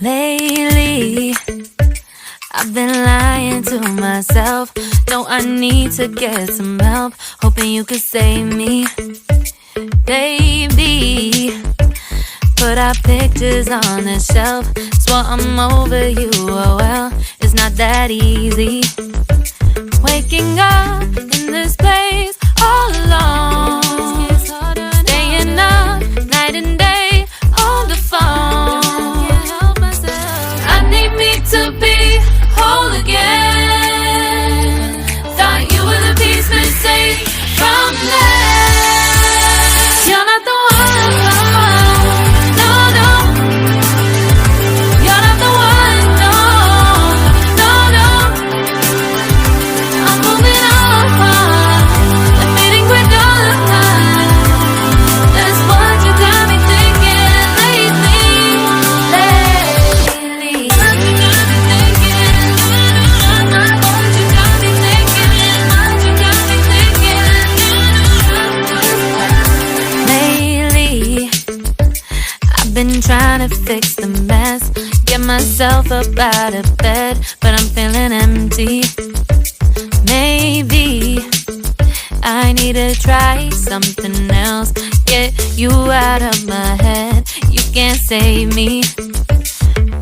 Lately, I've been lying to myself. No, I need to get some help. Hoping you could save me, baby. Put our pictures on the shelf. Swore I'm over you, oh well, it's not that easy. Waking up in this place all alone, staying up night and day on the phone. I need me to be whole again. Thought you were the piece missing from last. You're not the one, no, no. You're not the one, no, no, no. I'm moving on, the feeling we're done. That's what you got me thinking lately. What you got me thinking? What you got me thinking? What you got me thinking? Lately, I've been trying to fix the mess, get myself up out of bed, but I'm feeling empty. Maybe I need to try something else, get you out of my head. You can't save me.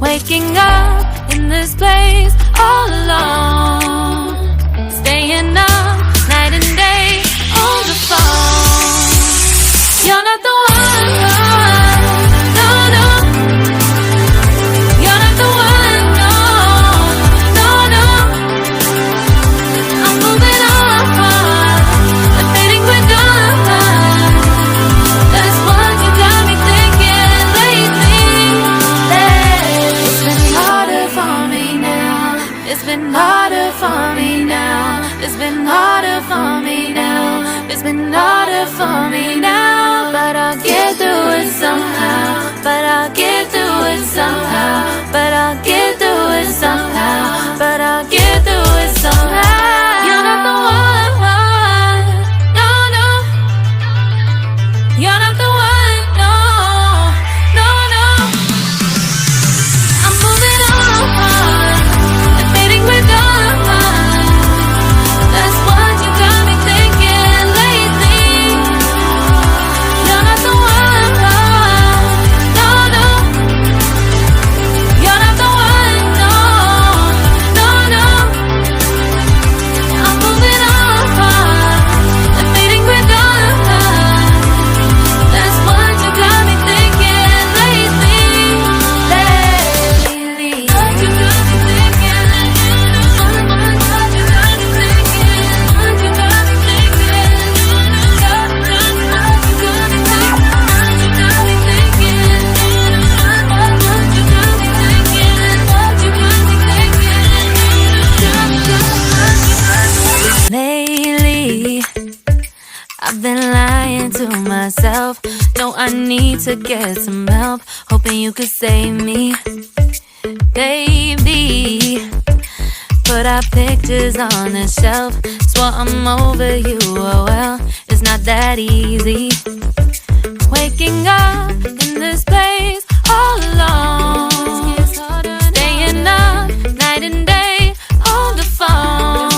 Waking up in this place all alone, staying up night and day on the phone. You're not the one, no, no. You're not the one, no, no, no. I'm moving on, the feeling we're done. That's what you got me thinking lately. It's been harder for me now. It's been harder for me now. It's been harder for me now. It's been harder for me now. But I'll get through it somehow. But I'll get through it somehow. But I'll get through it somehow. But I'll get through it somehow. You're not the one, no, no. You're not the one, no, no, no. I'm moving on, the feeling we're done. That's what you got me thinking lately. You're not the one, no, no. You're not the one, no, no, no. I'm moving on, the feeling we're done. That's what you got me thinking lately. What you got me thinking? What you got me thinking? What you got me thinking? What you got me thinking? What you got me thinking? What you got me thinking? Lately, I've been lying to myself. No, I need to get some help. Hoping you could save me, baby. Put our pictures on the shelf. Swore I'm over you, oh well, it's not that easy. Waking up in this place all alone, staying up night and day on the phone.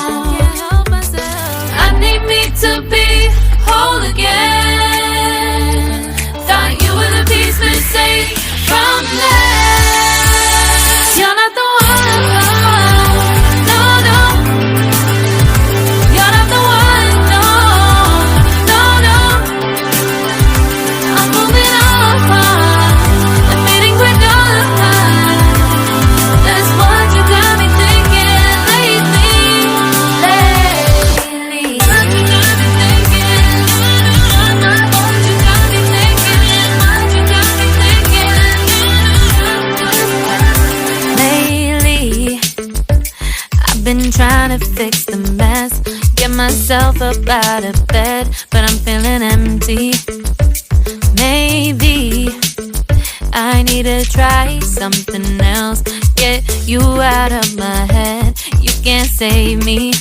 I need me to be whole again. Thought you were the piece missing from last. You're not the one, no, no. You're not the one, no, no, no. I'm moving on, the feeling we're done. That's what you got me thinking lately. What you got me thinking? What you got me thinking? What you got me thinking? Lately, I've been trying to fix the mess, get myself up out of bed, but I'm feeling empty. Maybe I need to try something else, get you out of my head. You can't save me.